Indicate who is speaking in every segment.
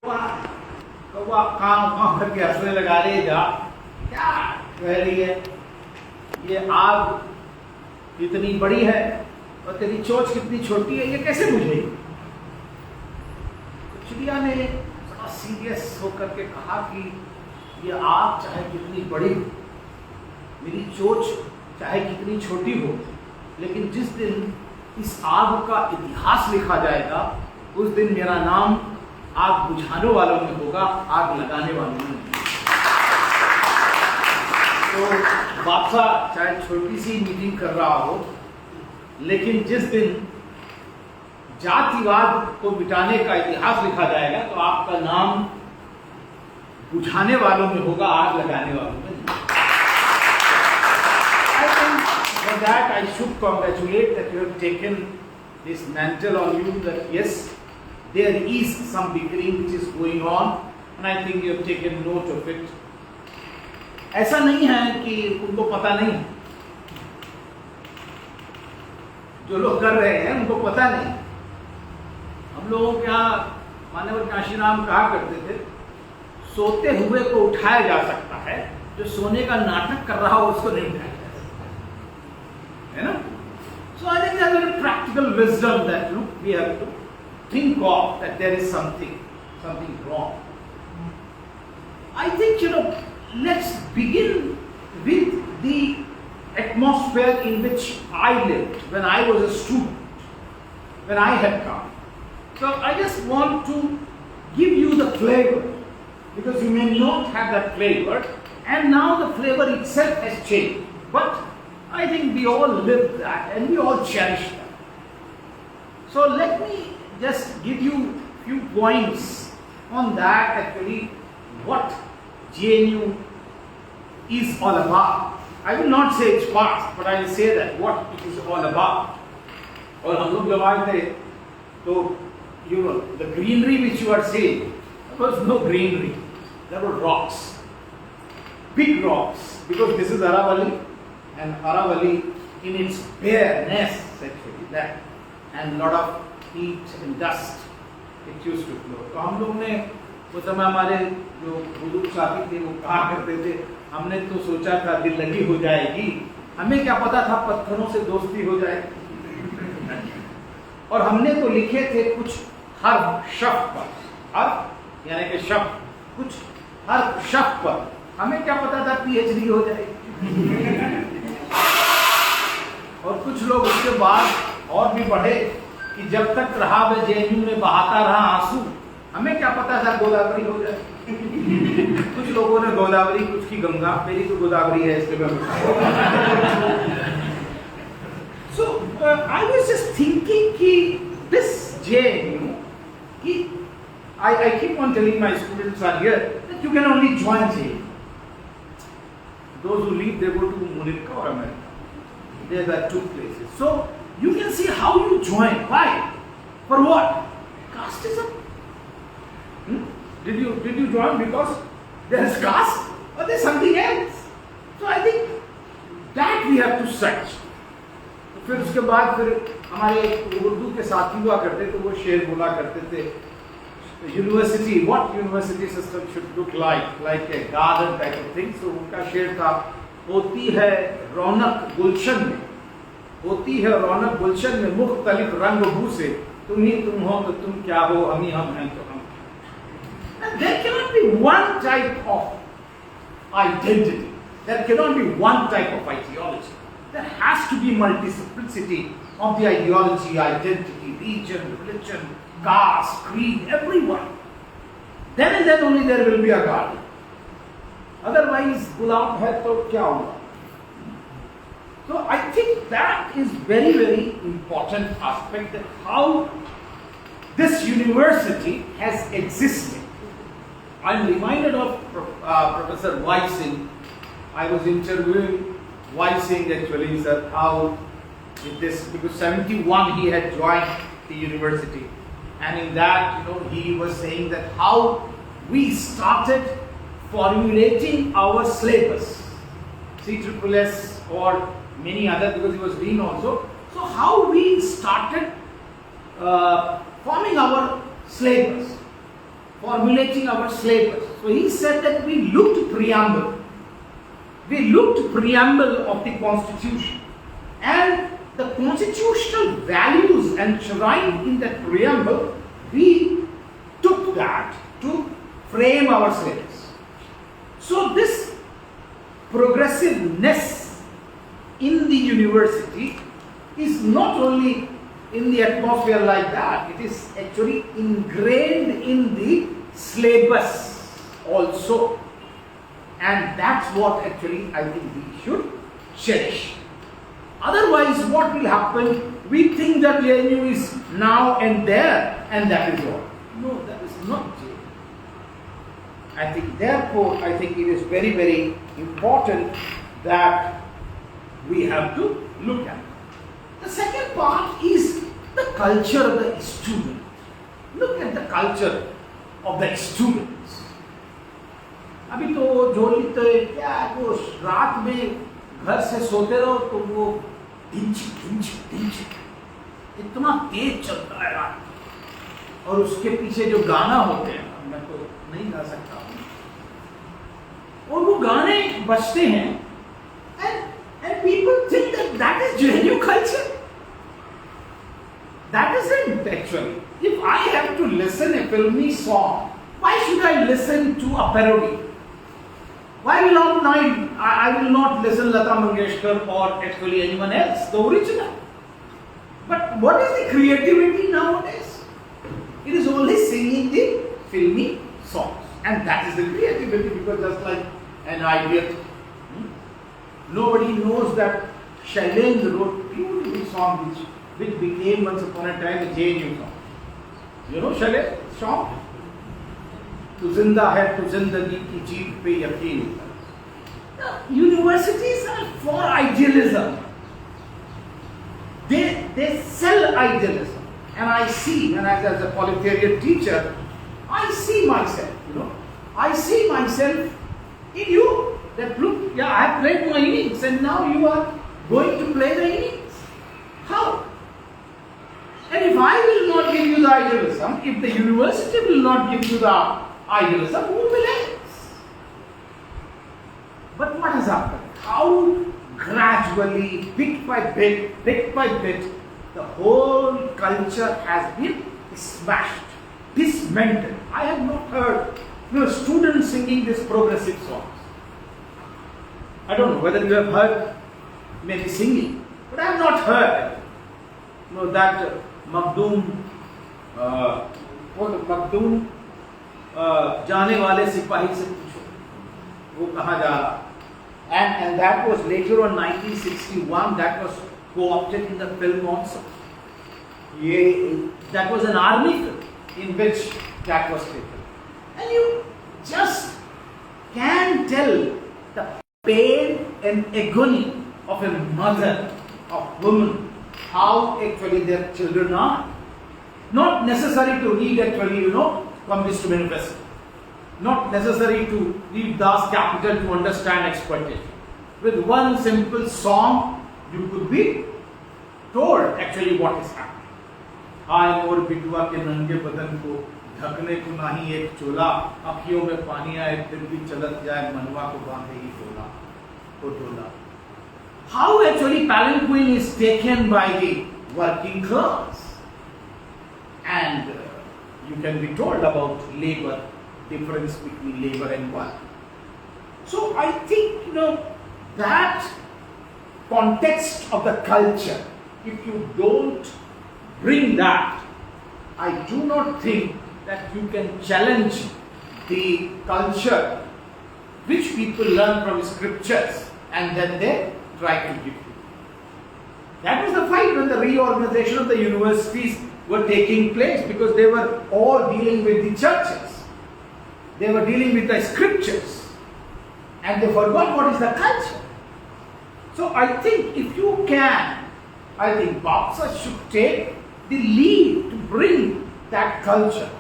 Speaker 1: कौवा काम करके हंसने लगा रे जा, क्या कह रही है, ये आग इतनी बड़ी है और तेरी चोंच कितनी छोटी है, ये कैसे बुझेगी? तो चिड़िया ने बड़ा सीरियस होकर के कहा कि ये आग चाहे कितनी बड़ी हो, मेरी चोंच चाहे कितनी छोटी हो, लेकिन जिस दिन इस आग का इतिहास लिखा जाएगा उस दिन मेरा नाम आग बुझाने वालों में होगा, आग लगाने वालों में नहीं। तो बापसा चाहे छोटी सी मीटिंग कर रहा हो, लेकिन जिस दिन जातिवाद को मिटाने का इतिहास लिखा जाएगा तो आपका नाम बुझाने वालों में होगा, आग लगाने वालों में नहीं। I think for that I should congratulate that you have taken this mantle on you, that yes, there is some bickering which is going on and I think you have taken note of it. ऐसा नहीं है कि उनको पता नहीं, जो लोग कर रहे हैं उनको पता नहीं। हम लोगों के यहाँ माननीय काशीराम कहा करते थे, सोते हुए को उठाया जा सकता है, जो सोने का नाटक कर रहा हो उसको नहीं उठाया जा सकता है ना। So I think that's a very practical wisdom that we have to think of, that there is something wrong. I think, let's begin with the atmosphere in which I lived when I was a student, when I had come. So I just want to give you the flavor, because you may not have that flavor, and now the flavor itself has changed. But I think we all live that and we all cherish that. So let me just give you a few points on that, actually, what JNU is all about. I will not say its past, but I will say that what it is all about. और हम लोग जब आए थे तो the greenery which you are seeing, there was no greenery, there were rocks, big rocks, because this is Aravalli, and Aravalli in its bareness actually, that, and lot of heat and dust it used to flow. तो हम लोग ने उस समय हमारे जो बुजुर्ग साथी थे वो कहा करते थे, हमने तो सोचा था दिल लगी हो जाएगी, हमें क्या पता था पत्थरों से दोस्ती हो जाएगी। और हमने तो लिखे थे कुछ हर शब्द पर, हर यानी कि शब्द, कुछ हर शब्द पर, हमें क्या पता था PhD हो जाएगी। और कुछ लोग उसके बाद और भी बढ़े कि जब तक रहा वह JNU में बहाता रहा आंसू, हमें क्या पता था गोदावरी हो जाए। कुछ लोगों ने गोदावरी, कुछ की गंगा, मेरी तो गोदावरी है इसलिए मैं So I was just thinking कि this JNU, I keep on telling my students are here that you can only join JNU. Those who leave, they go to Munirka or America. There are two places. So you can see how you join. Why? For what? Casteism. Did you join because there is caste or there is something else? So I think that we have to search. फिर उसके बाद फिर हमारे उर्दू के साथी हुआ करते तो वो शेर बोला करते थे, university, what university system should look like a garden type of thing. So उनका शेर था, होती है रौनक गुलशन में, होती है रौनक गुलशन में मुख्तलिफ रंग बू से, तुम ही तुम हो तो तुम क्या हो, हम ही हम हैं तो हम। And there cannot be one type of identity, there cannot be one type of ideology. There has to be multiplicity of the ideology, identity, region, religion, caste, creed, everyone. Then and then only there will be a garden. Otherwise, gulab hai to kya hoga? So I think that is very, very important aspect, that how this university has existed. I am reminded of Professor Vivek. I was interviewing Vivek actually, sir, how with this, because 71 he had joined the university, and in that, he was saying that how we started formulating our syllabus, CSSS or many other, because he was dean also. So how we started forming our syllabus. formulating our syllabus. So he said that we looked preamble. We looked preamble of the Constitution, and the constitutional values enshrined in that preamble, we took that to frame our syllabus. So this progressiveness in the university is not only in the atmosphere like that, it is actually ingrained in the syllabus also. And that's what actually I think we should cherish. Otherwise, what will happen? We think that JNU is now and there, and that is all. No, that is not JNU. I think, therefore, I think it is very, very important that we have to look at. The second part is the culture of the student. Look at the culture of the students. अभी तो जो लिखते हैं क्या वो रात में घर से सोते रहो तो वो ढिंच इतना तेज चलता है रात, और उसके पीछे जो गाना होते हैं मैं तो नहीं गा सकता हूँ, और वो गाने बजते हैं, and people think that is JNU culture. That isn't actually. If I have to listen a filmy song, why should I listen to a parody? Why will I will not listen Lata Mangeshkar or actually anyone else, the original? But what is the creativity nowadays? It is only singing the filmy songs, and that is the creativity, because just like an idiot, nobody knows that Shailendra wrote a beautiful song which became once upon a time the JNU song. You know Shailendra song? तो जिंदा है तो जिंदगी की जीत पे यकीन. Universities are for idealism. They sell idealism, and I see, and as a proletariat teacher, I see myself in you. That look, yeah, I have played my innings, and now you are going to play the innings. How? And if I will not give you the idealism, if the university will not give you the idealism, who will else? But what has happened? How gradually, bit by bit, the whole culture has been smashed, dismantled. I have not heard students singing these progressive songs. I don't know whether you have heard maybe singing, but I have not heard that Magdoum जाने वाले सिपाही से पूछो वो कहाँ जा रहा, and that was later on 1961, that was co-opted in the film also. That was an army film in which that was taken, and you just can tell the pain and agony of a mother, of women, how actually their children are. Not necessary to read actually, Communist Manifesto. Not necessary to read Das Kapital to understand exploitation. With one simple song, you could be told actually what is happening. आए मोर बिटुआ के नंगे बदन को ढकने को नहीं एक चोला, अखियों में पानी आए फिर भी चलत जाए मनवा को बांधे ही टोला. How actually palanquin is taken by the working class, and you can be told about labor, difference between labor and work. So I think that context of the culture, if you don't bring that, I do not think that you can challenge the culture which people learn from scriptures and then they try to give you. That was the fight when the reorganization of the universities were taking place, because they were all dealing with the churches. They were dealing with the scriptures, and they forgot what is the culture. So I think if you can, I think BAPSA should take the lead to bring that culture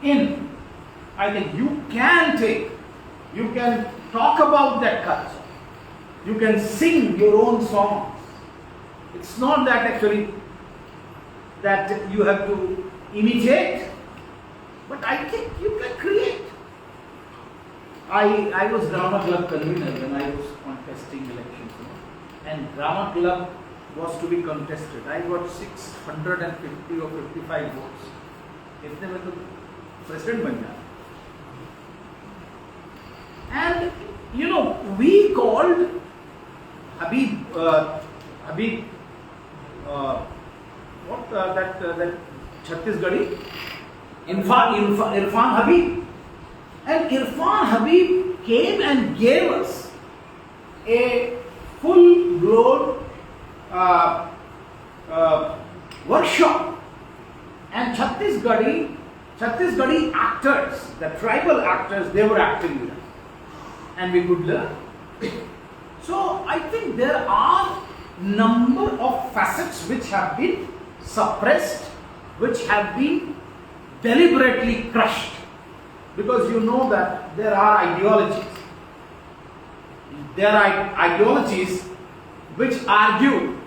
Speaker 1: in. I think you can talk about that culture. You can sing your own songs. It's not that actually that you have to imitate. But I think you can create. I was drama club convener when I was contesting elections, and drama club was to be contested. I got 650 or 55 votes. इतने में तो president बन गया. And you know, we called Habib, that Chhattisgarhi, Irfan Habib. And Irfan Habib came and gave us a full-blown workshop. And Chhattisgarhi actors, the tribal actors, they were acting with us. And we could learn. So I think there are number of facets which have been suppressed, which have been deliberately crushed. Because you know that there are ideologies. There are ideologies which argue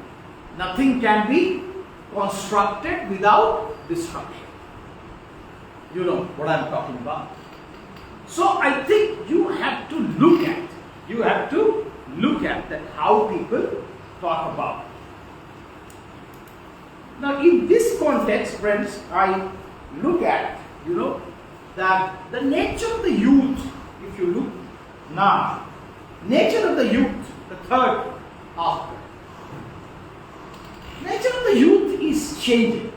Speaker 1: nothing can be constructed without destruction. You know what I am talking about. So I think you have to look at that how people talk about. Now in this context, friends, I look at, that the nature of the youth, if you look now, nature of the youth, the third aspect. Nature of the youth is changing,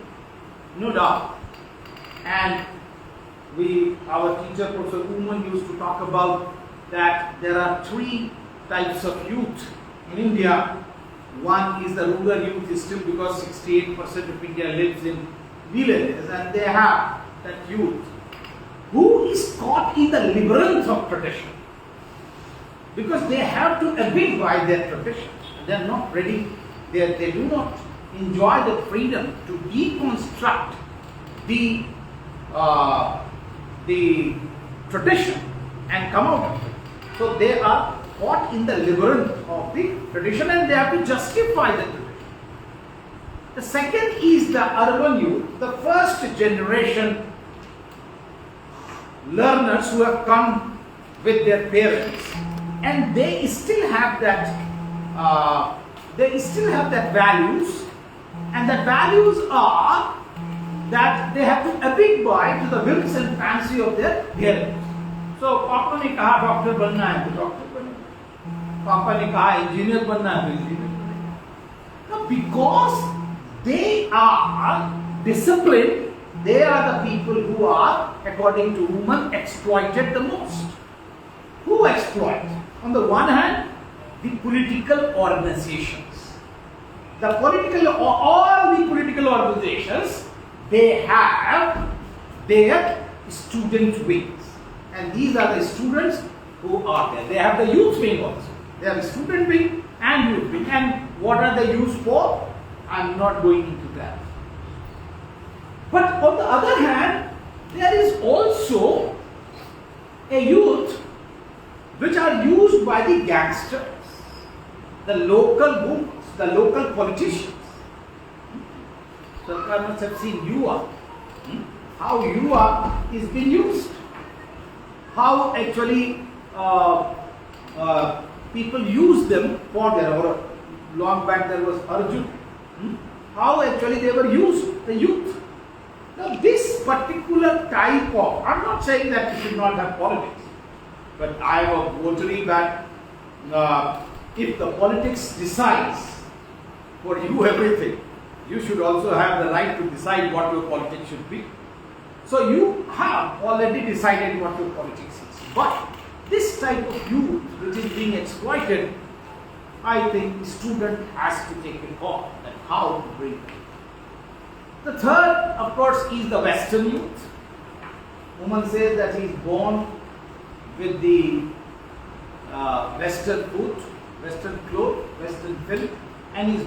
Speaker 1: no doubt. And our teacher, Professor Kumar, used to talk about that there are three types of youth in India. One is the rural youth, is still because 68% of India lives in villages, and they have that youth who is caught in the labyrinth of tradition, because they have to abide by their tradition. They are not ready, they do not enjoy the freedom to deconstruct the tradition and come out of it. So they are caught in the labyrinth of the tradition, and they have to justify the tradition. The second is the urban youth, the first generation learners who have come with their parents, and they still have that values, and the values are that they have to abide by to the whims and fancy of their parents. So पापा ने कहा doctor बनना है तो doctor बने, पापा ने कहा इंजीनियर बनना है तो इंजीनियर बने. Now because they are disciplined, they are the people who are, according to Woman, exploited the most. Who exploit? On the one hand, the political organizations. All the political organizations, they have their student wings. And these are the students who are there. They have the youth wing also. They have the student wing and youth wing. And what are they used for? I am not going into that. But on the other hand, there is also a youth which are used by the gangsters, the local boomers, the local politicians. Sarkar must have seen Yuva. How Yuva is being used. How actually people use them for their, or long back there was Arjun. How actually they were used, the youth. Now this particular type of, I'm not saying that you should not have politics, but I am a votary that if the politics decides for you everything, you should also have the right to decide what your politics should be. So you have already decided what your politics is. But this type of youth which is being exploited, I think the student has to take a call that how to bring it. The third, of course, is the Western youth. Woman says that he is born with the Western food, Western clothes, Western film, and is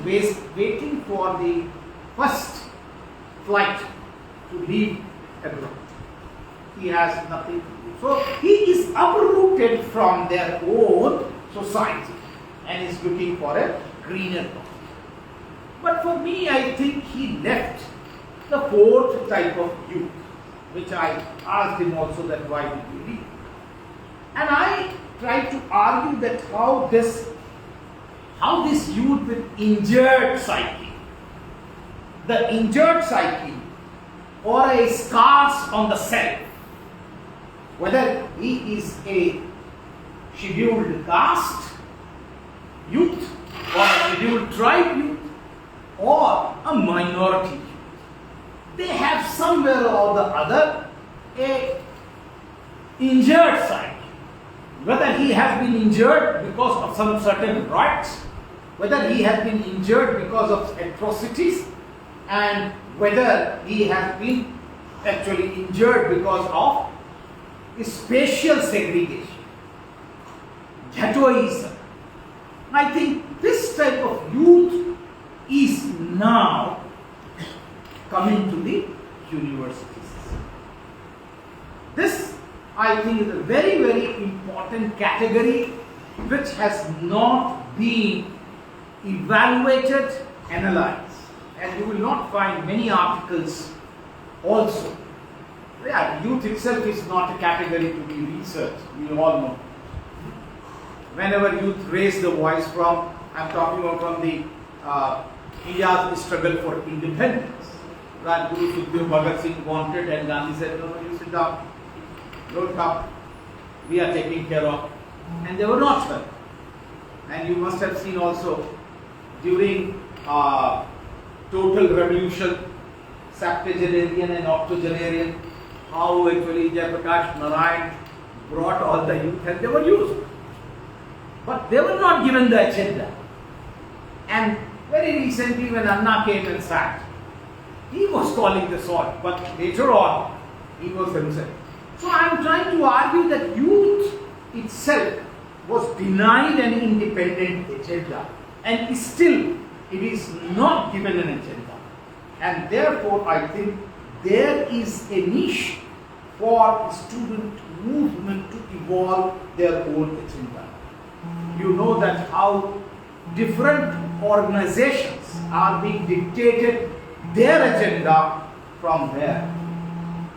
Speaker 1: waiting for the first flight to leave abroad. He has nothing to do. So he is uprooted from their own society and is looking for a greener path. But for me, I think he left the fourth type of youth. which I asked him also that why did you leave? And I tried to argue that how this youth with injured psyche, the injured psyche or a scars on the self, whether he is a scheduled caste youth or a scheduled tribe youth or a minority youth, they have somewhere or the other a injured psyche. Whether he has been injured because of some certain rights, whether he has been injured because of atrocities, and whether he has been actually injured because of spatial segregation, ghettoism. I think this type of youth is now coming to the universities. This, I think, is a very, very important category which has not been evaluated, analyzed, and you will not find many articles also. Yeah, youth itself is not a category to be researched, we all know. Whenever youth raise the voice from, I'm talking about from the India's struggle for independence, that Guru Sukhdev Bhagat Singh wanted, and Gandhi said, no, you sit down, don't come, we are taking care of. And they were not heard. And you must have seen also during total revolution, septuagenarian and octogenarian, how actually Jayaprakash Narayan brought all the youth and they were used. But they were not given the agenda. And very recently when Anna came and sat, he was calling the sort, but later on he was himself. So I am trying to argue that youth itself was denied an independent agenda, and still it is not given an agenda. And therefore I think there is a niche for student movement to evolve their own agenda. You know that how different organizations are being dictated their agenda from there.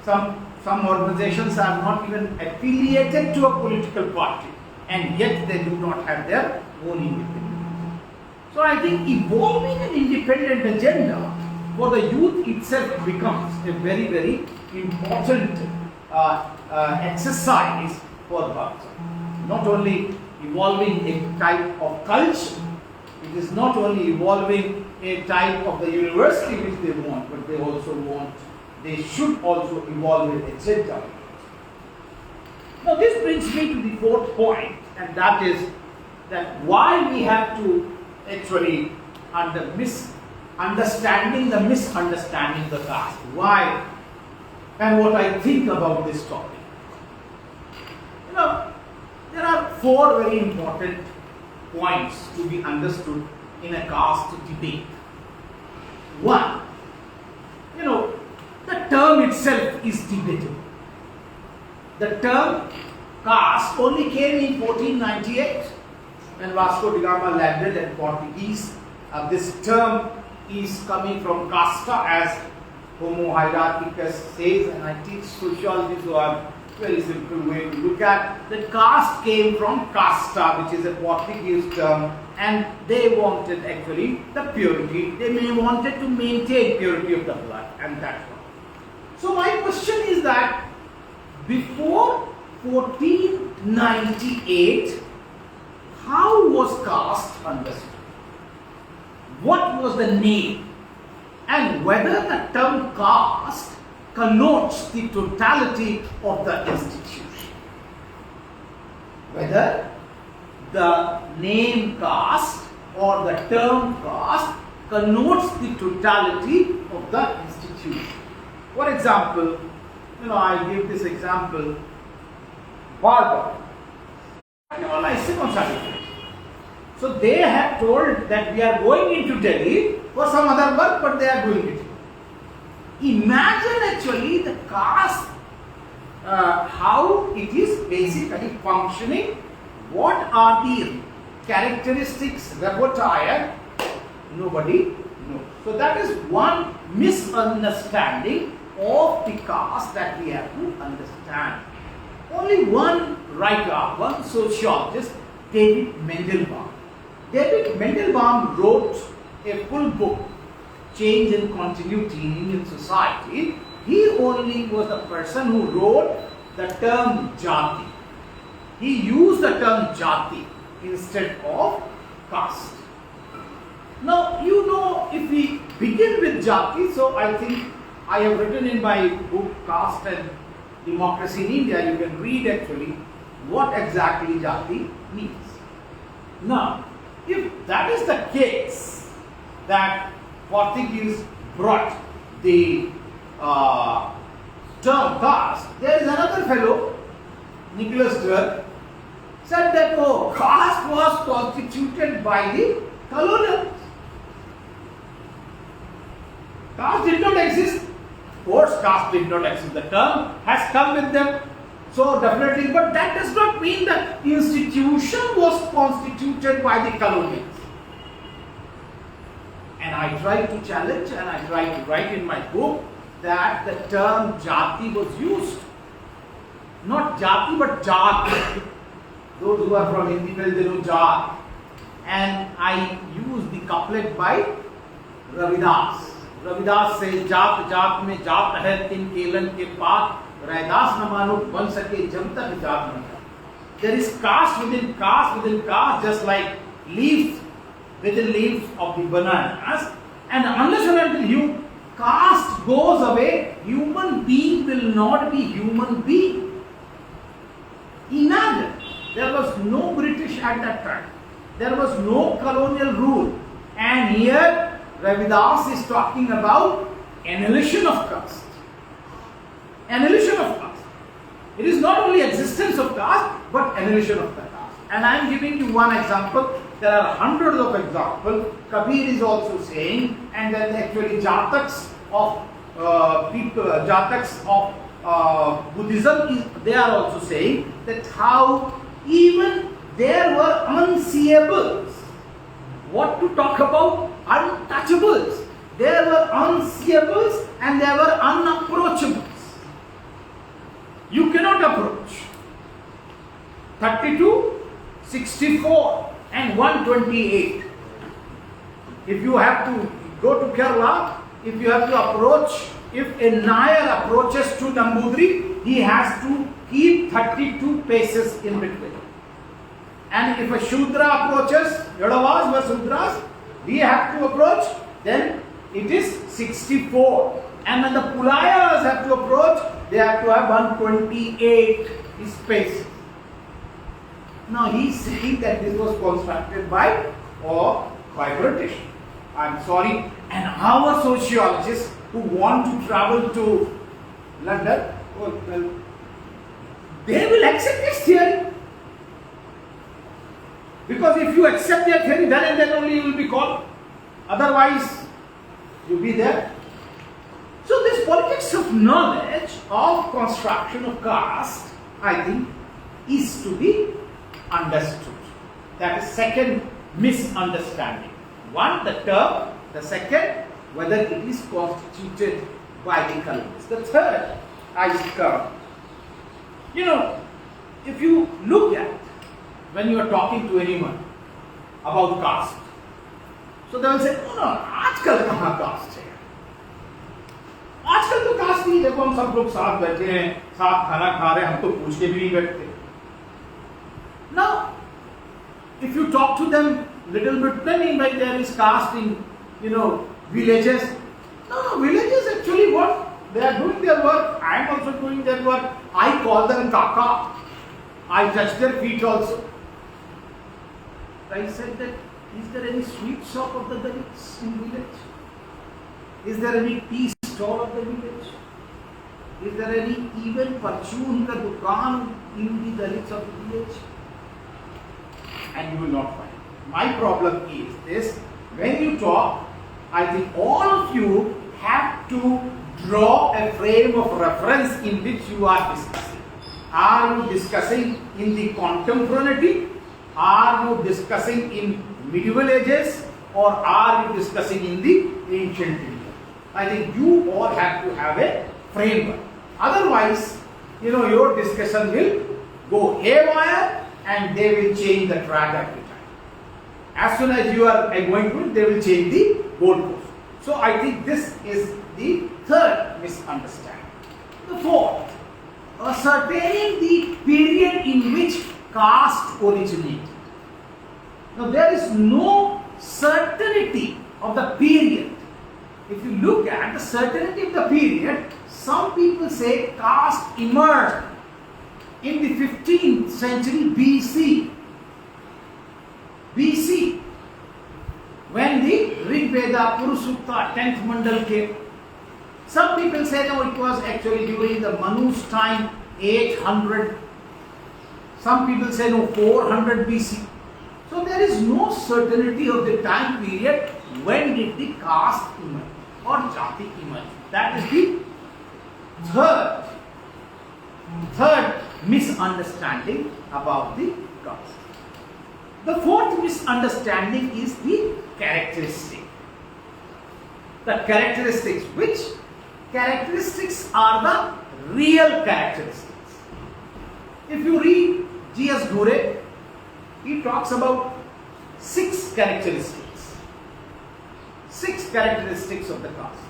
Speaker 1: Some organizations are not even affiliated to a political party, and yet they do not have their own independence. So I think evolving an independent agenda for the youth itself becomes a very, very important exercise for BAPSA. Not only evolving a type of culture, it is not only evolving a type of the university which they want, but they should also evolve an agenda. Now this brings me to the fourth point, and that is that why we have to actually understanding the misunderstanding the caste. Why and what I think about this topic. You know, there are four very important points to be understood in a caste debate. One, you know, the term itself is debatable. The term caste only came in 1498 when Vasco da Gama landed in Portuguese. This term is coming from casta, as Homo hierarchicus says, and I teach sociology, so I very simple way to look at. The caste came from casta, which is a Portuguese term, and they wanted actually the purity. They wanted to maintain purity of the blood, and that's all. So my question is that before 1498, how was caste understood? What was the name? And whether the term caste connotes the totality of the institution. Whether the name caste or the term caste connotes the totality of the institution. For example, you know, I give this example, barber. So they have told that we are going into Delhi for some other work, but they are doing it. Imagine actually the caste, how it is basically functioning, what are the characteristics required, nobody knows. So that is one misunderstanding of the caste that we have to understand. Only one writer, one sociologist, David Mendelbaum. David Mendelbaum wrote a full book, Change and Continuity in Indian Society. He only was the person who wrote the term jati. He used the term jati instead of caste. Now, you know, if we begin with jati, so I think I have written in my book Caste and Democracy in India, you can read actually what exactly jati means. Now, if that is the case, that Portuguese brought the term caste, there is another fellow, Nicholas Dirk, said that caste was constituted by the colonials. Caste did not exist. Of course, caste did not exist. The term has come with them. So definitely, but that does not mean that the institution was constituted by the colonials. And I try to challenge and I try to write in my book that the term jati was used. Not jati but jat. Those who are from Hindi, they know jat. And I use the couplet by Ravidas. Ravidas says, जात जात में जात है तिन Kellen के पात, रैदास न मानो बन सके जब तक जात न जात. There is caste within caste, just like leaves within leaves of the bananas. And unless and until you caste goes away, human being will not be human being. Imagine, there was no British at that time. There was no colonial rule. And here Ravidas is talking about annihilation of caste. Annihilation of caste. It is not only existence of caste, but annihilation of the caste. And I am giving you one example. There are hundreds of examples. Kabir is also saying, and then actually Jataks of Buddhism, they are also saying that how even there were unseeables. What to talk about? Untouchables. There were unseeables and there were unapproachables. You cannot approach. 32, 64 and 128. If you have to go to Kerala, if you have to approach, if a Nair approaches to Nambudri, he has to keep 32 paces in between. And if a Shudra approaches, Yadavas were Shudras, we have to approach, then it is 64. And when the Pulayas have to approach, they have to have 128 spaces. Now he is saying that this was constructed by British. I am sorry. And our sociologists who want to travel to London, they will accept this theory. Because if you accept their theory, then and then only you will be called. Otherwise, you will be there. So this politics of knowledge of construction of caste, I think, is to be understood. That is second misunderstanding. One, the term. The second, whether it is constituted by the colonies. The third, you know, if you look at when you are talking to anyone about caste, so they will say, no, आजकल कहाँ caste है? आजकल तो caste नहीं, देखो हम सब लोग साथ बैठे हैं, साथ खाना खा रहे हैं, हम तो पूछ के भी नहीं बैठते. Now, if you talk to them little bit, then like there is caste in, villages. No, villages actually what? They are doing their work. I am also doing their work. I call them kaka. I touch their feet also. I said that, is there any sweet shop of the Dalits in village? Is there any tea stall of the village? Is there any even perfume ka dukaan in the Dalits of the village? And you will not find. My problem is this, when you talk, I think all of you have to draw a frame of reference in which you are discussing. Are you discussing in the contemporaneity? Are you discussing in medieval ages? Or are you discussing in the ancient period? I think you all have to have a framework. Otherwise, your discussion will go haywire and they will change the track every time. As soon as you are going to it, they will change the goalpost. So I think this is the third misunderstanding. The fourth, ascertaining the period in which caste originated. Now there is no certainty of the period. If you look at the certainty of the period, some people say caste emerged in the 15th century BC. When the Rig Veda, Purusukta, 10th Mandal came. Some people say no, it was actually during the Manu's time, 800. Some people say no, 400 BC. So there is no certainty of the time period when did the caste emerge or jati emerge. That is the third misunderstanding about the caste. The fourth misunderstanding is the characteristic. The characteristics, which characteristics are the real characteristics. If you read G.S. Gure, he talks about 6 characteristics. 6 characteristics of the caste.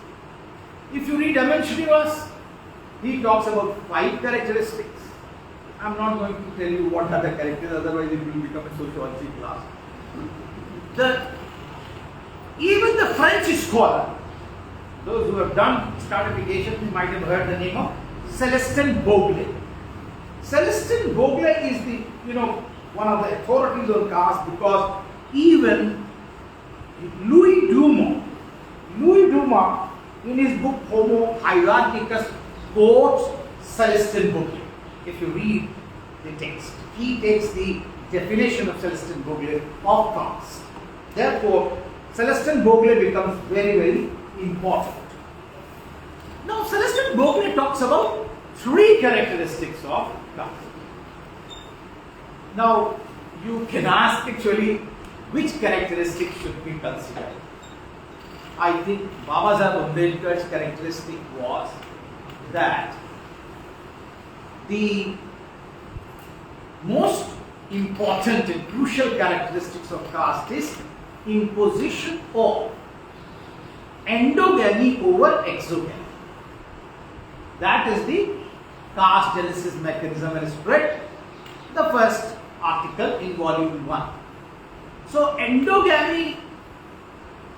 Speaker 1: If you read M.N. Srinivas, he talks about 5 characteristics. I am not going to tell you what are the characters, otherwise it will become a sociology class. Even the French scholar, those who have done stratification, you might have heard the name of Celestin Bogle. Celestin Bogle is the, one of the authorities on caste, because even Louis Dumas in his book Homo Hierarchicus quotes Celestin Bogle. If you read the text, he takes the definition of Celestin Bogle of caste. Therefore, Celestin Bogle becomes very, very important. Now, Celestin Bogle talks about 3 characteristics of caste. Now, you can ask actually which characteristic should be considered. I think Babasaheb Ambedkar's characteristic was that the most important and crucial characteristics of caste is imposition of endogamy over exogamy. That is the caste genesis mechanism and spread, the first article in volume 1. So endogamy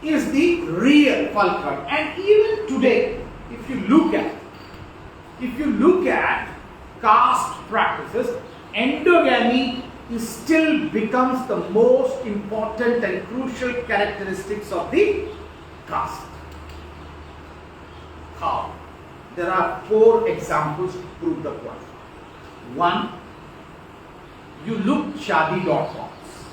Speaker 1: is the real fulcrum, and even today, if you look at caste practices, endogamy still becomes the most important and crucial characteristics of the caste. How? There are 4 examples to prove the point. 1, you look Shadi.coms.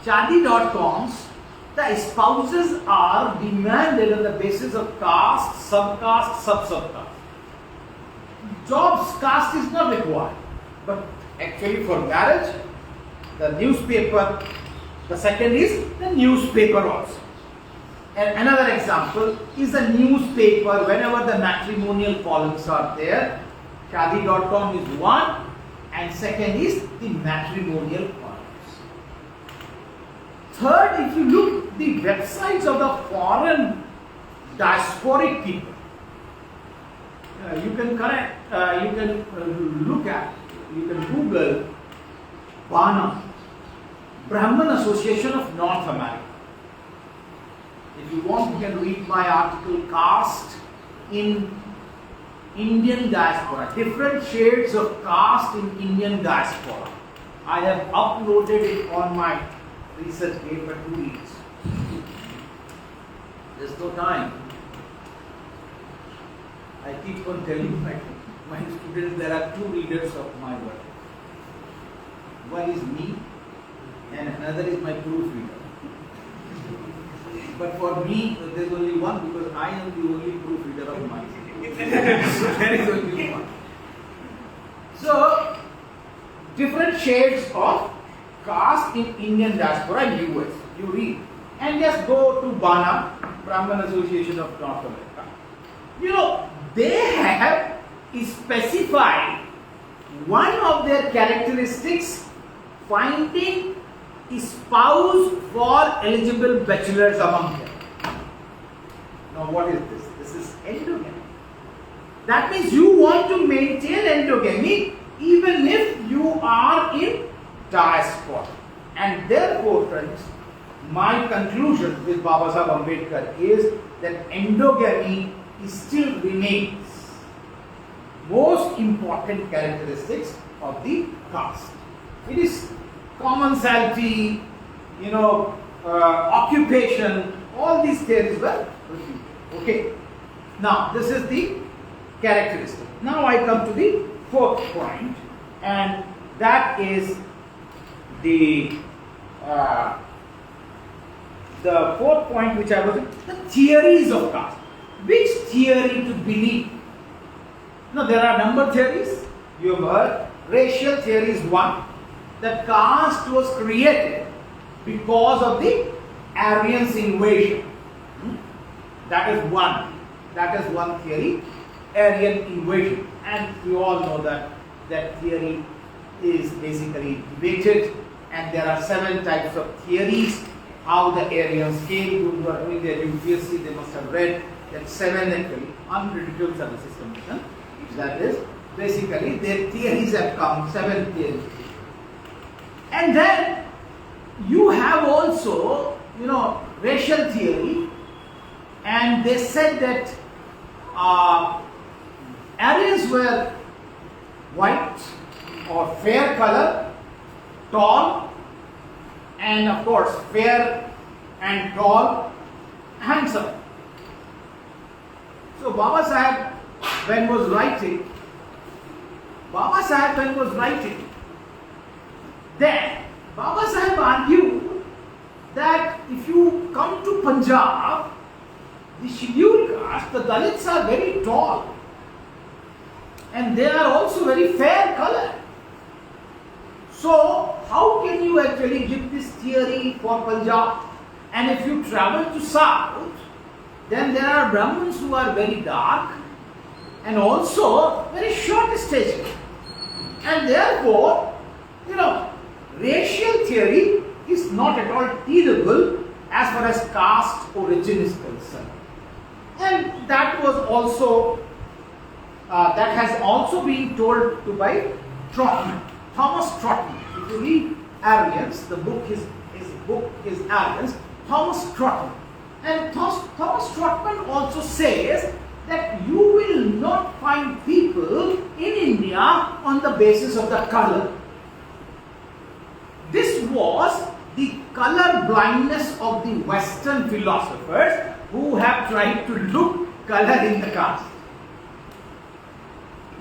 Speaker 1: Shadi.coms, the spouses are demanded on the basis of caste, subcaste, sub-subcaste. Jobs, caste is not required, but actually for marriage, the newspaper, the second is the newspaper also. And another example is a newspaper. Whenever the matrimonial columns are there, Shadi.com is one, and second is the matrimonial columns. Third, if you look the websites of the foreign diasporic people, you can Google Varna, Brahman Association of North America. If you want, you can read my article, Caste in Indian Diaspora, different shades of caste in Indian diaspora. I have uploaded it on my research paper 2 weeks. There's no time. I keep on telling my students there are 2 readers of my work. One is me and another is my proofreader. But for me, there is only one because I am the only proofreader of mine. There is only one. So, different shades of caste in Indian diaspora and US. You read. And just go to BANA, Brahman Association of North America. they have specified one of their characteristics, finding a spouse for eligible bachelors among them. Now what is this? This is endogamy. That means you want to maintain endogamy even if you are in diaspora. And therefore, friends, my conclusion with Baba Sahib Ambedkar is that endogamy still remains most important characteristics of the caste. It is commensality, occupation, all these theories were refuted. Okay. Now, this is the characteristic. Now I come to the fourth point, and that is the fourth point which I was, the theories of caste. Which theory to believe? Now there are number theories. You have heard. Racial theory is one. That caste was created because of the Aryans invasion. That is one. That is one theory. Aryan invasion. And we all know that that theory is basically debated, and there are 7 types of theories how the Aryans came. Those who are doing their UPSC, they must have read that 7 actually unpredictable services commission. That is basically their theories have come, 7 theories. And then you have also, racial theory, and they said that Aryans were white or fair color, tall, and of course fair and tall, handsome. So Baba Sahib when was writing, then Baba Sahib argued that if you come to Punjab, the scheduled caste, the Dalits are very tall and they are also very fair color. So how can you actually give this theory for Punjab? And if you travel to South, then there are Brahmins who are very dark and also very short stature. And therefore, racial theory is not at all tenable as far as caste origin is concerned. And that was also, that has also been told to by Trotman, Thomas Trotman. If you read Aryans, the book, his book is Aryans, Thomas Trotman. And Thomas Trotman also says that you will not find people in India on the basis of the color. This was the color blindness of the Western philosophers who have tried to look color in the caste.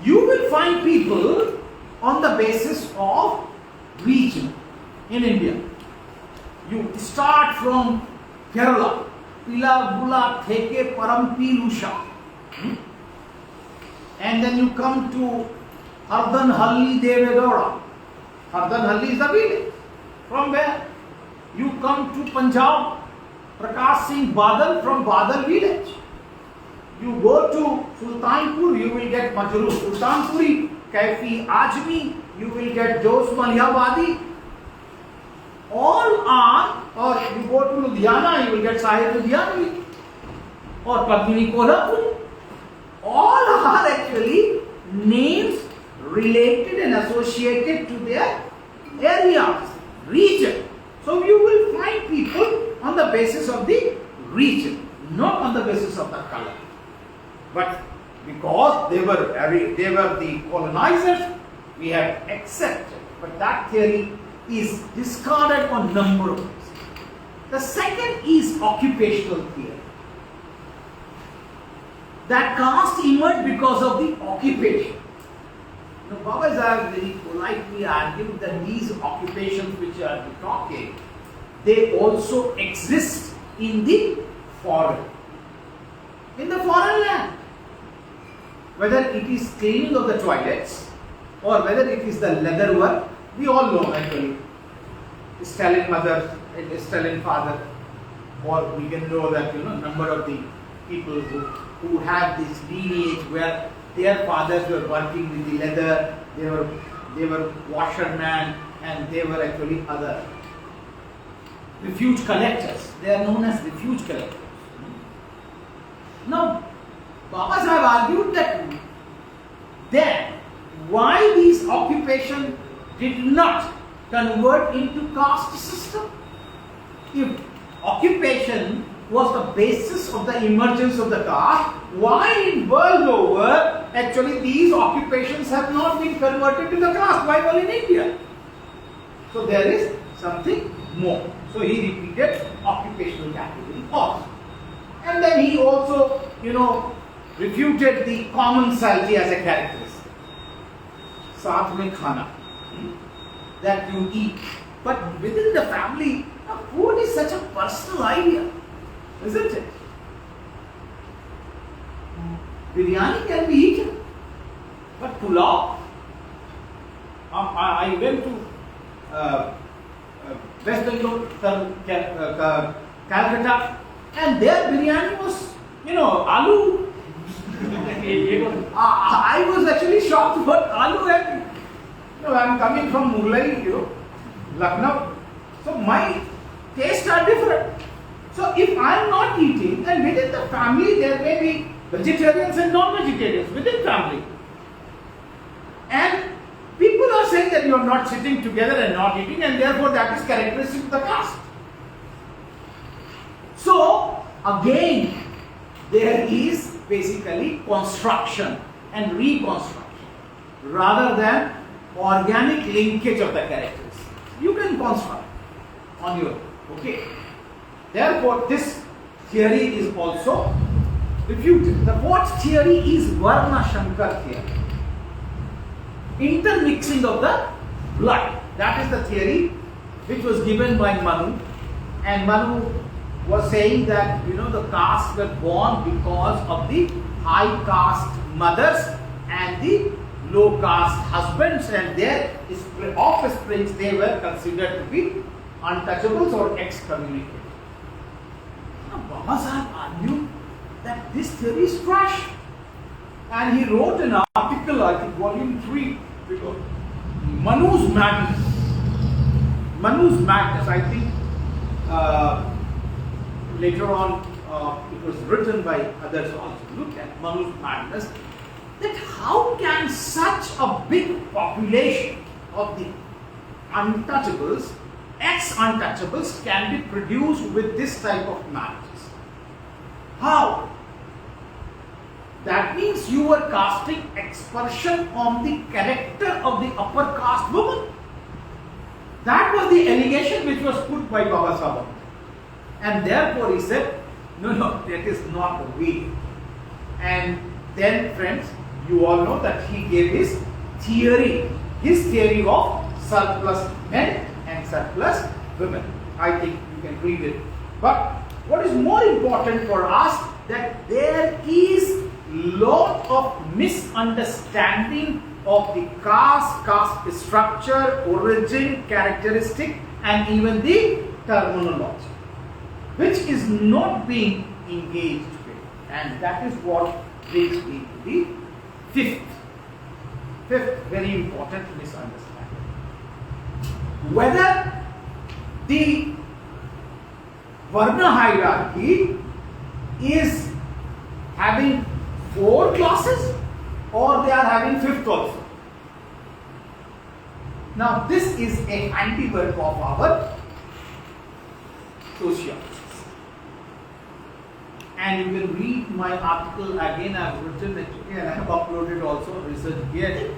Speaker 1: You will find people on the basis of region in India. You start from Kerala, Pila Bula Theke Parampi Lusha. And then you come to Hardanhalli Devedora. Hardanhalli is a village. From where? You come to Punjab, Prakash Singh Badal from Badal village. You go to Sultanpur, you will get Majru Sultanpuri, Kaifi Ajmi, you will get Jos Malihabadi. All are, or you go to Ludhiana, you will get Sahib Ludhianvi or Padmini Kolhapuri. All are actually names related and associated to their areas, region. So you will find people on the basis of the region, not on the basis of the color. But because they were the colonizers, we have accepted. But that theory is discarded on number of ways. The second is occupational theory. That caste emerged because of the occupation. Now, Babas are very politely argued that these occupations which are talking, they also exist in the foreign land. Whether it is cleaning of the toilets or whether it is the leather work, we all know actually. Stalin mother, Stalin father, or we can know that number of the people who had this lineage where their fathers were working with the leather, they were washermen, and they were actually other refuge collectors. They are known as refuge collectors. Now, Baba Sahib argued that then why these occupations did not convert into caste system? If occupation was the basis of the emergence of the caste, why in world over actually these occupations have not been converted to the caste? Why only in India? So there is something more. So he repeated occupational category also. And then he also, refuted the commensality as a characteristic. Saath mein khana, that you eat. But within the family, food is such a personal idea, isn't it? Biryani can be eaten, but pulao. I went to West Bengal, Calcutta, and their biryani was, aloo. I was actually shocked about aloo, and I'm coming from Murlai, Lucknow, so my tastes are different. So if I'm not eating, then within the family there may be vegetarians and non-vegetarians within family. And people are saying that you are not sitting together and not eating, and therefore that is characteristic of the caste. So again, there is basically construction and reconstruction rather than organic linkage of the characters. You can construct on your own. Okay. Therefore, this theory is also refuted. The fourth theory is Varna Shankar theory. Intermixing of the blood. That is the theory which was given by Manu. And Manu was saying that the castes were born because of the high caste mothers and the low caste husbands, and their offsprings they were considered to be untouchables or excommunicated. Now Baba Sahib argued that this theory is trash, and he wrote an article, I think volume 3, because Manu's Madness. Manu's Madness, I think later on it was written by others also. Look at Manu's Madness, that how can such a big population of the untouchables, ex-untouchables, can be produced with this type of marriages? How? That means you were casting aspersion on the character of the upper caste woman. That was the allegation which was put by Baba Sahib. And therefore he said, no, that is not the way. And then, friends, you all know that he gave his theory of surplus men and surplus women. I think you can read it. But what is more important for us, that there is lot of misunderstanding of the caste structure, origin, characteristic, and even the terminology, which is not being engaged with. And that is what brings me to the fifth very important misunderstanding. Whether the Varna hierarchy is having 4 classes or they are having 5th also. Now this is a handiwork of our sociologists. And you can read my article again. I have written it and I have uploaded also research here.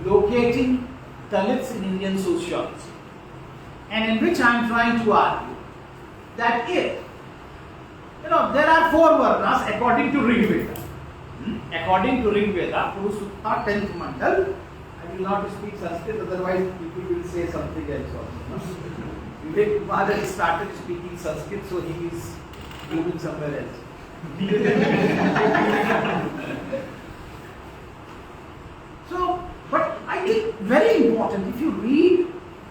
Speaker 1: Locating Dalits in Indian sociology, and in which I am trying to argue that if there are 4 Varnas according to Rig Veda. According to Rig Veda, Purusutta 10th Mandal, I will not speak Sanskrit, otherwise people will say something else also. Vivek Kumar has started speaking Sanskrit, so he is moving somewhere else. So, but I think very important, if you read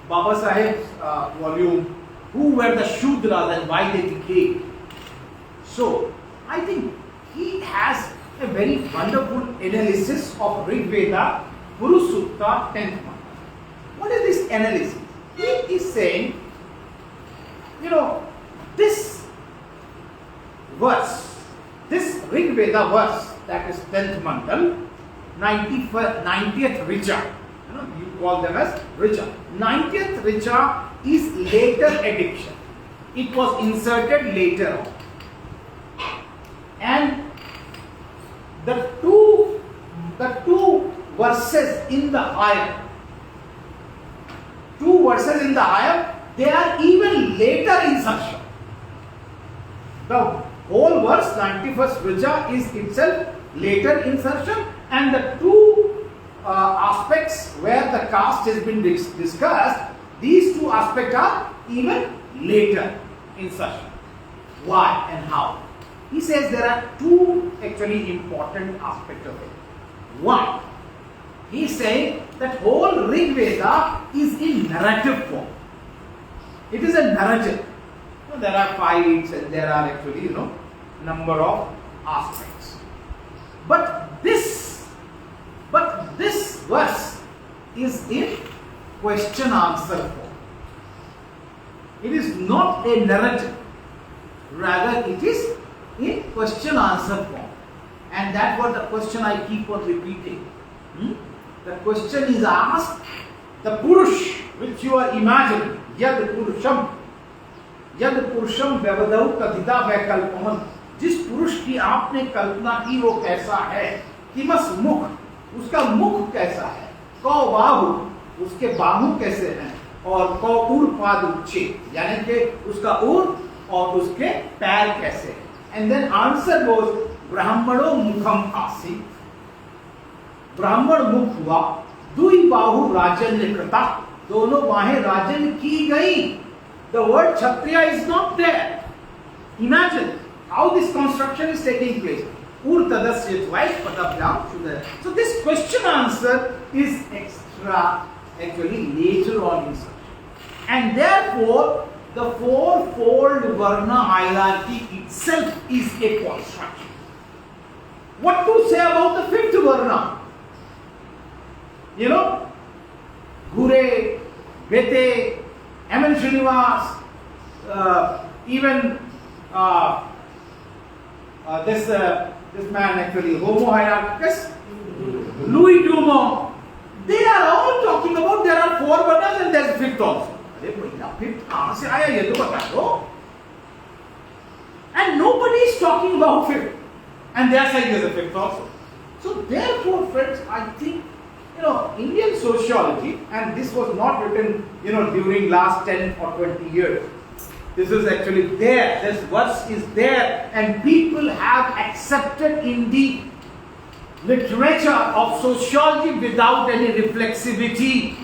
Speaker 1: Baba Sahib's volume, Who Were the Shudras and Why They Decayed, So, I think he has a very wonderful analysis of Rig Veda, Purus Sutta, 10th month. What is this analysis? He is saying, this verse, this Rig Veda verse, that is 10th mandal, 90th Richa, you call them as Richa. 90th Richa is later addiction. It was inserted later on. And the two verses in the higher, they are even later insertion. The whole verse, 91st Richa, is itself later insertion, and the two aspects where the caste has been discussed, these two aspects are even later insertion. Why and how? He says there are two actually important aspects of it. One, he is saying that whole Rig Veda is in narrative form. It is a narrative. There are fights and there are actually, number of aspects. But this verse is in question answer form. It is not a narrative. Rather, it is in question answer form. And that's what the question I keep on repeating. The question is asked, the Purush which you are imagining, Yad Purusham Vyavadau Kadhita Vaikalpaman, जिस पुरुष की आपने कल्पना की वो कैसा है, किमस मुख, उसका मुख कैसा है, कौ बाहु, उसके बाहु कैसे हैं, और कौ उर पाद उच्चे, यानी कि उसका उर और उसके पैर कैसे हैं. And then answer goes, ब्राह्मणों मुखम आसी, ब्राह्मण मुख हुआ, दुई बाहु राजन्य कृता, दोनों बाहें राजन्य की गई. The word Kshatriya is not there. Imagine how this construction is taking place. Ur tadasya twice, patabhyam shudaya. So this question answer is extra, actually later on insertion. And therefore, the fourfold Varna hierarchy itself is a construction. What to say about the fifth Varna? Gure, Vete, M.N. Srinivas, even this man actually, Homo hierarchicus, Louis Dumont, they are all talking about there are four Varnas and there is fifth also. And nobody is talking about fifth. And they are saying there is a fifth also. So therefore, friends, I think, Indian sociology, and this was not written, during last 10 or 20 years. This is actually there. This verse is there, and people have accepted in the literature of sociology without any reflexivity.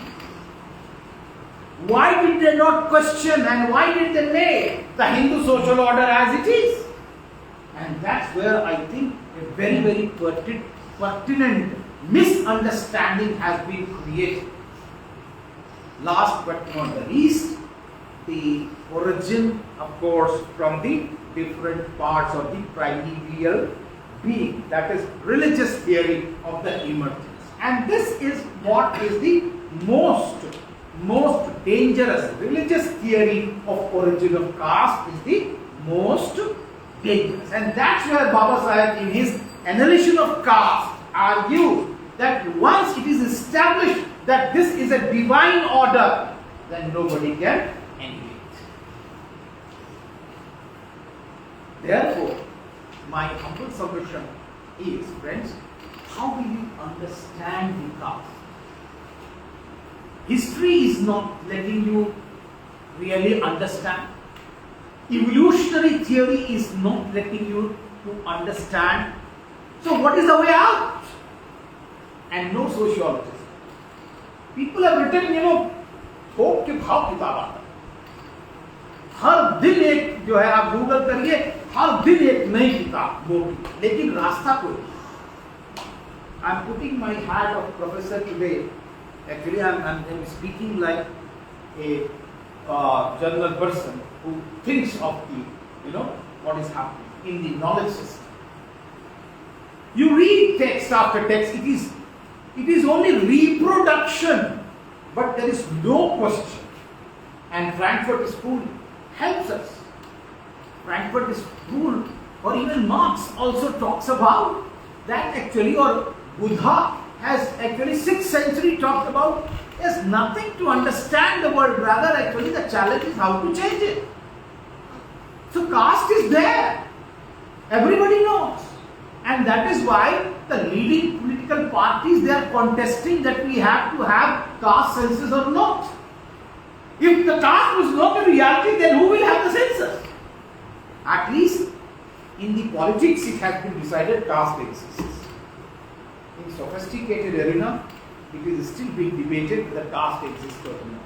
Speaker 1: Why did they not question, and why did they make the Hindu social order as it is? And that's where I think a very, very pertinent misunderstanding has been created. Last but not the least, the origin, of course, from the different parts of the primeval being, that is religious theory of the emergence. And this is what is the most dangerous. Religious theory of origin of caste is the most dangerous. And that's where Baba Sahib in his analysis of caste argues that once it is established that this is a divine order, then nobody can envy it. Therefore, my humble submission is, friends, how will you understand the caste? History is not letting you really understand. Evolutionary theory is not letting you to understand. So what is the way out? And no sociologist. People have written, थोक के भाव किताब आता है. हर दिन एक जो है आप गूगल करिए, हर दिन एक नई किताब मोटी, लेकिन रास्ता कोई नहीं. I'm putting my hat of professor today. Actually, I'm speaking like a general person who thinks of the, what is happening. in the knowledge system. You read text after text, it is only reproduction, but there is no question. And Frankfurt School helps us. Frankfurt School, or even Marx also talks about that actually, or Buddha has actually 6th century talked about there's nothing to understand the world, rather actually the challenge is how to change it. So caste is there. Everybody knows. And that is why the leading political parties, they are contesting that we have to have caste census or not. If the caste was not a reality, then who will have the census? At least in the politics it has been decided caste exists. In sophisticated arena, it is still being debated that caste exists or not.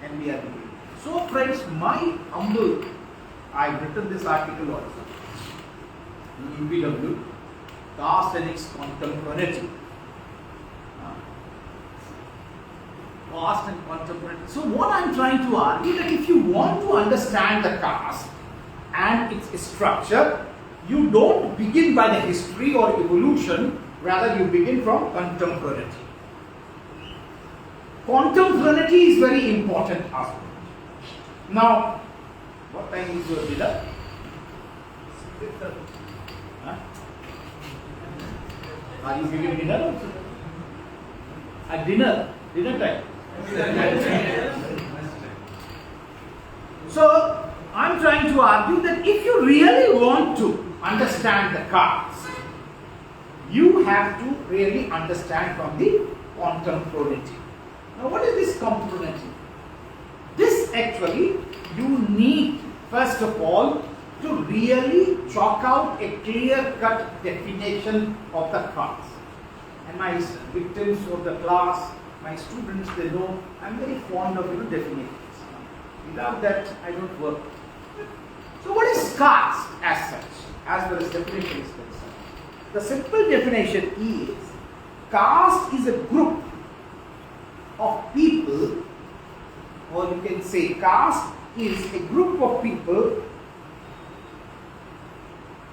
Speaker 1: And we are debating. So friends, my humble, I have written this article also in UPW, Caste and its Contemporaneity. Caste and contemporaneity. So what I am trying to argue that if you want to understand the caste and its structure, you don't begin by the history or evolution, rather you begin from contemporaneity. Contemporaneity is very important aspect. Now, what time is your dinner? Huh? Are you giving dinner also? At dinner time. So, I am trying to argue that if you really want to understand the caste, you have to really understand from the contemporaneity. Now, what is this contemporaneity? This actually, you need first of all to really chalk out a clear-cut definition of the caste. And my victims of the class, my students, they know I am very fond of definitions. Without that, I don't work. So what is caste as such, as far as definition is concerned? The simple definition is, caste is a group of people, or you can say caste is a group of people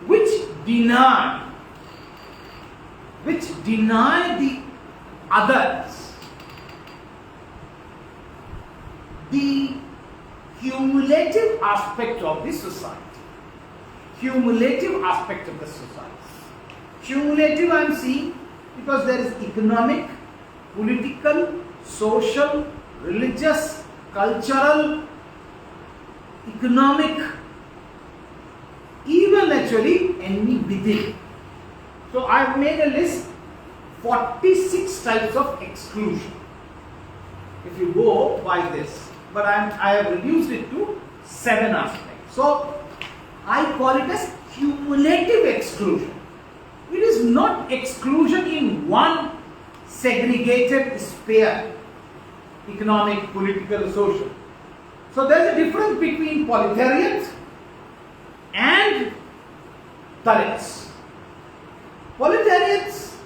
Speaker 1: which deny the others the cumulative aspect of the society. Cumulative aspect of the society. Cumulative I am seeing because there is economic, political, social, religious, cultural, economic, even actually enemy within. So I have made a list 46 types of exclusion. If you go by this, but I have reduced it to 7 aspects. So I call it as cumulative exclusion. It is not exclusion in one segregated sphere, economic, political, social. So there is a difference between proletarians and Dalits. Proletarians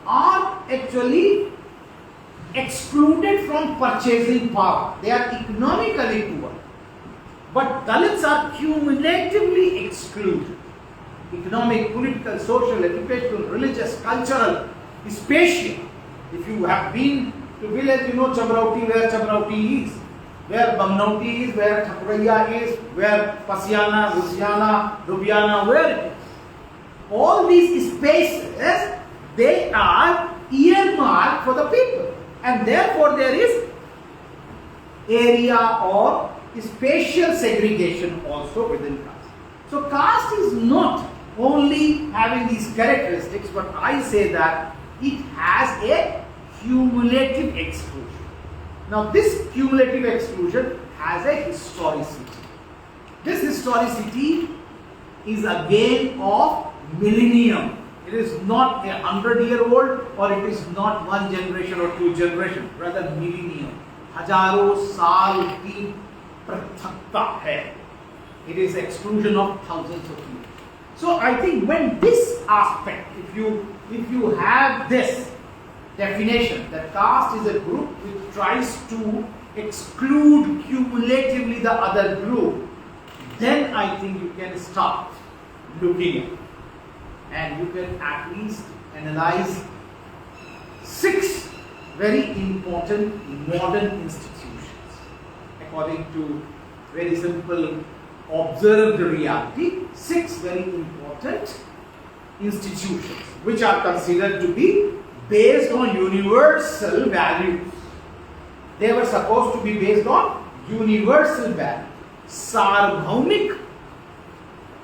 Speaker 1: are actually excluded from purchasing power. They are economically poor. But Dalits are cumulatively excluded. Economic, political, social, educational, religious, cultural, spatial. If you have been to village, you know Chamrauti, where Chamrauti is, where Bamnauti is, where Thakuraiya is, where Pasiana, Rusiana, Rubiana, where it is. All these spaces, they are earmarked for the people. And therefore there is area or spatial segregation also within caste. So caste is not only having these characteristics, but I say that it has a cumulative exclusion. Now this cumulative exclusion has a historicity. This historicity is again of millennium. It is not 100-year-old, or it is not 1 generation or 2 generations, rather millennium. हजारों साल की पृथकता है. It is exclusion of thousands of years. So I think when this aspect, if you have this definition that caste is a group which tries to exclude cumulatively the other group, then I think you can start looking at. And you can at least analyze 6 very important modern institutions according to very simple observed reality. 6 very important institutions which are considered to be based on universal values. They were supposed to be based on universal values. सार्वभौमिक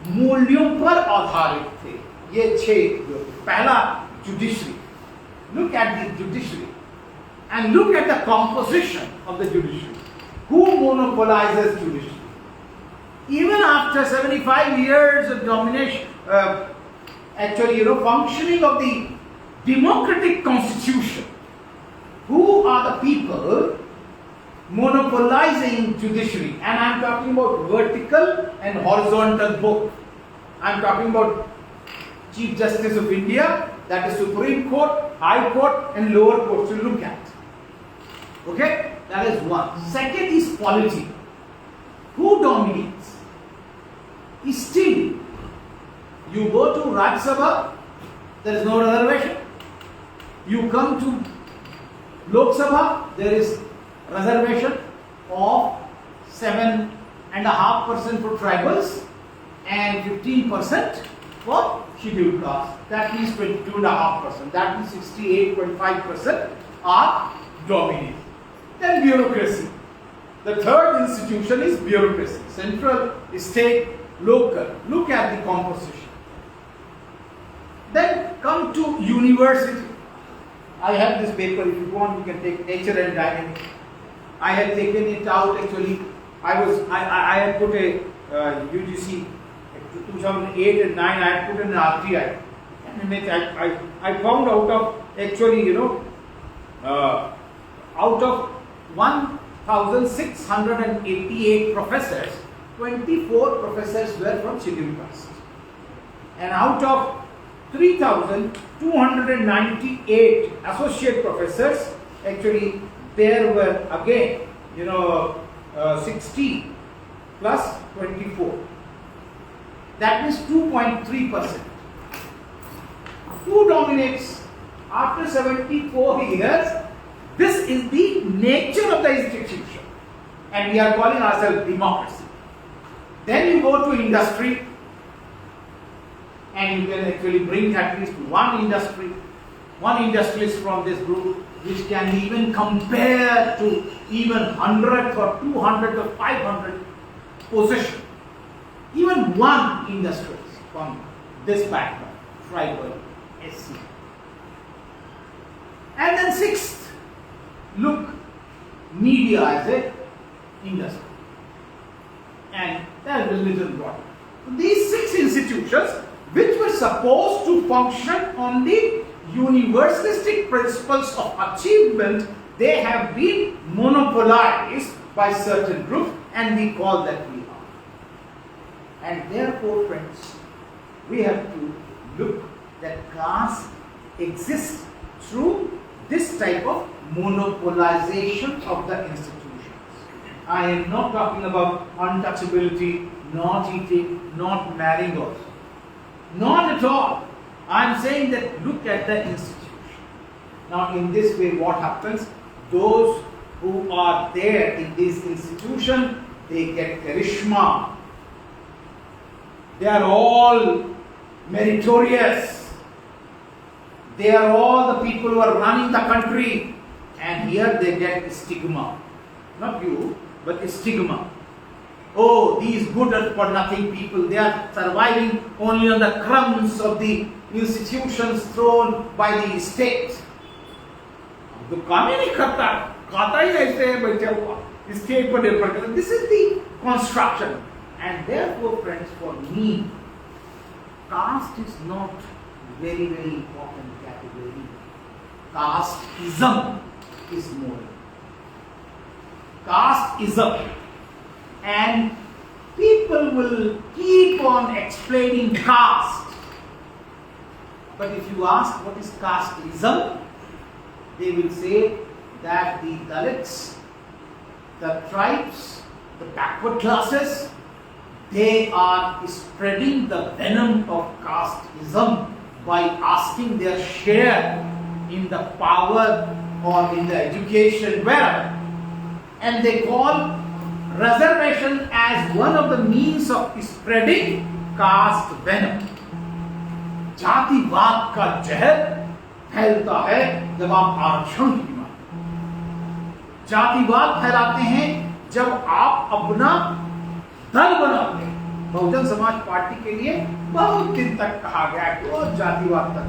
Speaker 1: मूल्यों पर आधारित थे ये 6. पहला judiciary. Look at the judiciary and look at the composition of the judiciary. Who monopolizes judiciary? Even after 75 years of domination, functioning of the democratic constitution, who are the people monopolizing judiciary? And I am talking about vertical and horizontal both. I am talking about Chief Justice of India, that is Supreme Court, High Court and lower courts to look at. Okay, that is one. Second is polity. Who dominates? Still, you go to Rajya Sabha, there is no reservation. You come to Lok Sabha, there is reservation of 7.5% for tribals and 15% for scheduled caste. That means 22.5%. That means 68.5% are dominated. Then bureaucracy. The third institution is bureaucracy. Central, state, local. Look at the composition. Then come to university. I have this paper. If you want, you can take Nature and Dynamics. I had taken it out actually. I had put a UGC 2008 and 9. I had put an RTI. And I found out of actually out of 1,688 professors, 24 professors were from scheduled caste, and out of 3,298 associate professors, actually there were again 60 plus 24. That means 2.3%. Who dominates? After 74 years, this is the nature of the institution, and we are calling ourselves democracy. Then you go to industry, and you can actually bring at least one industrialist from this group, which can even compare to even 100 or 200 or 500 position. Even one industrialist from this background, tribal, SC. And then 6th, look, media as a industry, and that is religion brought. So these 6 institutions, which were supposed to function on the universalistic principles of achievement, they have been monopolized by certain groups, and we call that we are. And therefore, friends, we have to look that caste exists through this type of monopolization of the institutions. I am not talking about untouchability, not eating, not marrying also. Not at all. I am saying that look at the institution. Now in this way what happens? Those who are there in this institution, they get charisma. They are all meritorious. They are all the people who are running the country, and here they get stigma. Not you, but stigma. Oh, these good for nothing people, they are surviving only on the crumbs of the institutions thrown by the state. तो काम ही नहीं करता, खाता ही ऐसे है बच्चा हुआ, state पर निर्भर करता. This is the construction, and therefore, friends, for me, caste is not very important category. Casteism is more. Casteism. And people will keep on explaining caste. But if you ask what is casteism, they will say that the Dalits, the tribes, the backward classes, they are spreading the venom of casteism by asking their share in the power or in the education, wherever. And they call reservation as one of the means of spreading caste venom. जातिवाद का जहर फैलता है जब आप आरक्षण की बात, जातिवाद फैलाते हैं जब आप अपना दल बनाते हैं। बहुजन समाज पार्टी के लिए बहुत दिन तक कहा गया कि वो जातिवाद का,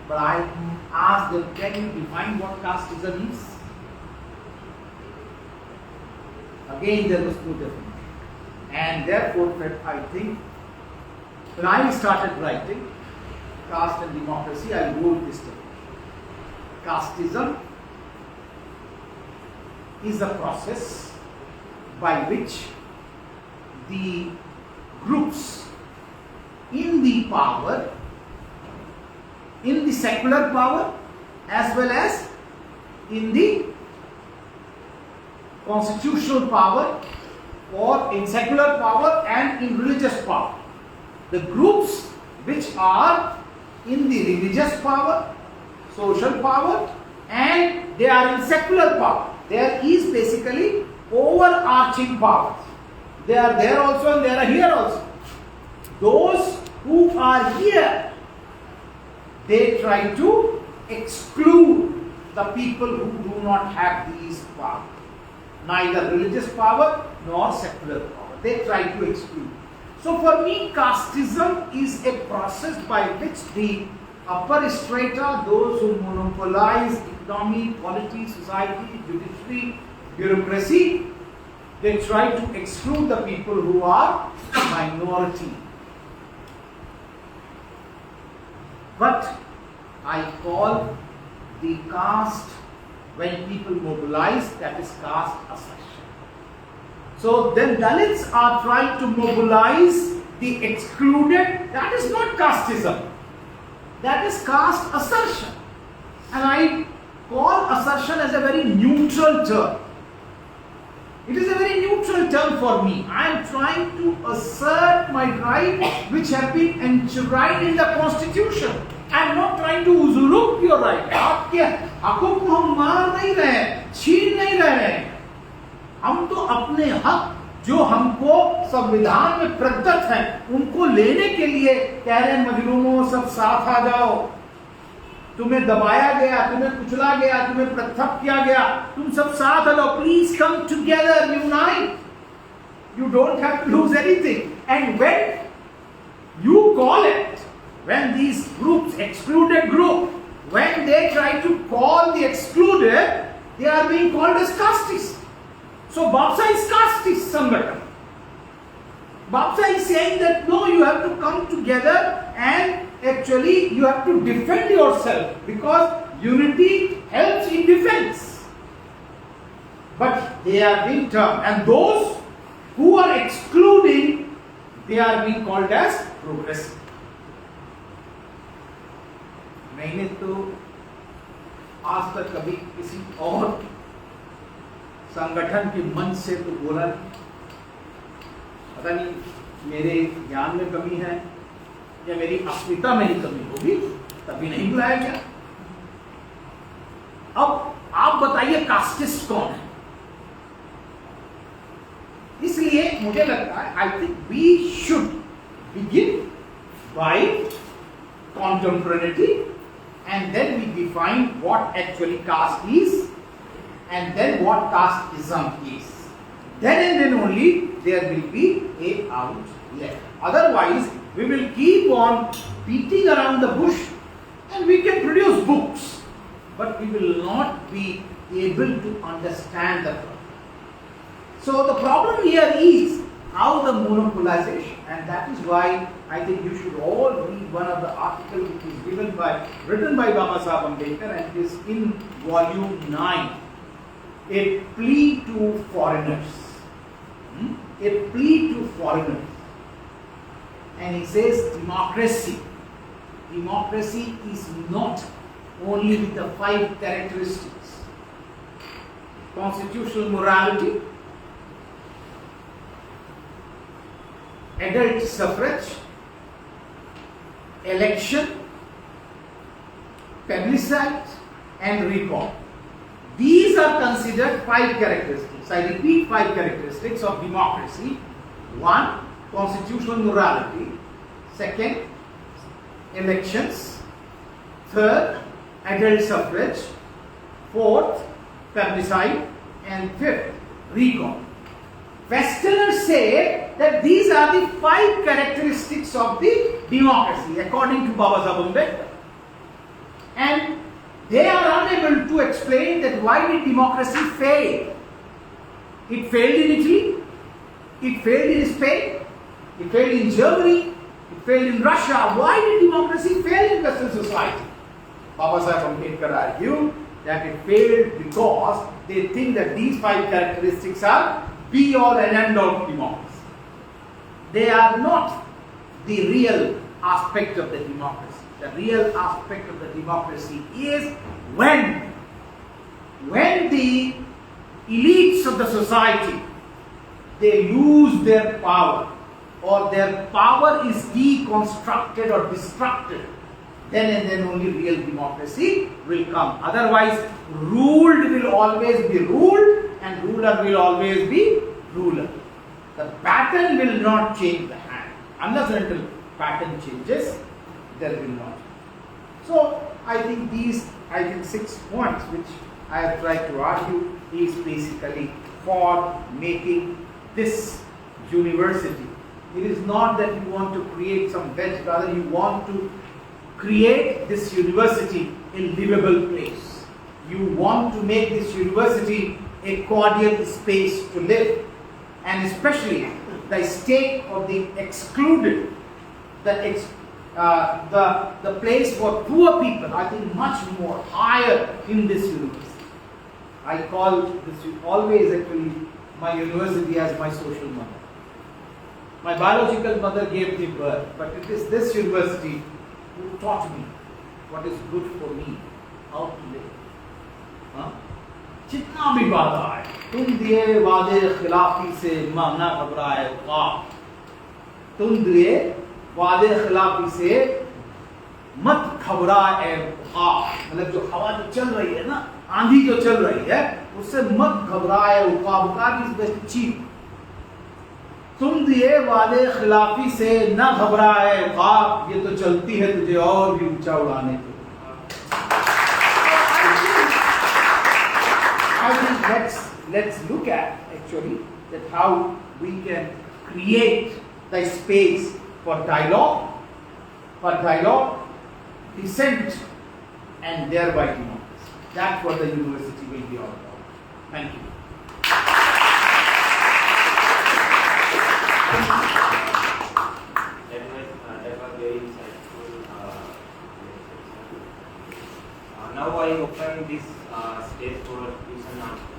Speaker 1: but I asked them, can you define what casteism is? Again there was no definition, and therefore I think when I started writing Caste and Democracy, I wrote this definition. Casteism is a process by which the groups in the power, in the secular power as well as in the constitutional power or in secular power and in religious power, the groups which are in the religious power, social power, and they are in secular power. There is basically overarching powers. They are there also and they are here also. Those who are here, they try to exclude the people who do not have these powers, neither religious power nor secular power. They try to exclude. So for me, casteism is a process by which the upper strata, those who monopolize economy, polity, society, judiciary, bureaucracy, they try to exclude the people who are minority. But I call the caste, when people mobilize, that is caste assertion. So then Dalits are trying to mobilize the excluded. That is not casteism. That is caste assertion. And I call assertion as a very neutral term. It is a very neutral term for me. I am trying to assert my right which have been enshrined in the constitution. I am not trying to usurp your right. आपके हकों को हम मार नहीं रहे, छीन नहीं रहे। हम तो अपने हक जो हमको संविधान में प्रदत्त हैं उनको लेने के लिए कह रहे हैं, मजलूमों सब साथ आ जाओ, तुम्हें दबाया गया, तुम्हें कुचला गया, तुम्हें प्रताड़ित किया गया, तुम सब साथ आ जाओ, please come together, unite, you don't have to lose anything. And when you call it, when these groups, excluded group, when they try to call the excluded, they are being called as castes. So BAPSA is casteist Sangathan. BAPSA is saying that no, you have to come together and actually you have to defend yourself because unity helps in defense. But they are being termed, and those who are excluding, they are being called as progressive. मैंने तो आज तक कभी किसी और संगठन के मंच से तो बोला नहीं, पता नहीं मेरे ज्ञान में कमी है या मेरी अस्मिता में ही कमी होगी, तभी नहीं बुलाया गया। अब आप बताइए कास्टिस्ट कौन है? इसलिए मुझे लगता है, I think we should begin by contemporaneity and then we define what actually caste is and then what casteism is. Then and then only there will be a outlet. Otherwise, we will keep on beating around the bush and we can produce books, but we will not be able to understand the problem. So the problem here is how the monopolization, and that is why I think you should all read one of the articles which is written by Baba Sahib Ambedkar, and it is in volume 9, a plea to foreigners. A plea to foreigners. And he says democracy is not only with the 5 characteristics: constitutional morality, adult suffrage, election, plebiscite, and recall. These are considered 5 characteristics. I repeat, 5 characteristics of democracy. 1. Constitutional morality. 2nd, elections. 3rd, adult suffrage. 4th, plebiscite. And 5th, recall. Westerners say that these are the 5 characteristics of the democracy according to Babasaheb Ambedkar. And they are unable to explain that why did democracy fail. It failed in Italy, it failed in Spain, it failed in Germany, it failed in Russia. Why did democracy fail in Western society? Babasaheb Ambedkar argued that it failed because they think that these 5 characteristics are be all and end all of democracy. They are not the real aspect of the democracy. The real aspect of the democracy is when the elites of the society, they lose their power, or their power is deconstructed or destructed, then and then only real democracy will come. Otherwise, ruled will always be ruled and ruler will always be ruler. The pattern will not change the hand. Unless and until pattern changes, there will not. So, I think these 6 points which I have tried to argue is basically for making this university. It is not that you want to create some wedge, rather you want to create this university a livable place. You want to make this university a cordial space to live, and especially the state of the excluded, the place for poor people, I think much more higher in this university. I call this always actually my university as my social mother. My biological mother gave me birth, but it is this university who taught me what is good for me, how to live. जितना भी वादा है, तुम दिए वादे खिलाफी से न घबराए ख्वाब, तुम दिए वादे खिलाफी से मत घबराए ख्वाब, मतलब जो हवा जो चल रही है ना, आंधी जो चल रही है, उससे मत घबराए ख्वाब का बेस्ट चीप। तुम दिए वादे खिलाफी से न घबराए ख्वाब, ये तो चलती है तुझे और भी ऊंचा उड़ाने को। I think let's look at actually that how we can create the space for dialogue, dissent, and thereby democracy. That's what the university will be all about. Thank you.
Speaker 2: That was very insightful. Now I open this stage for question and answer.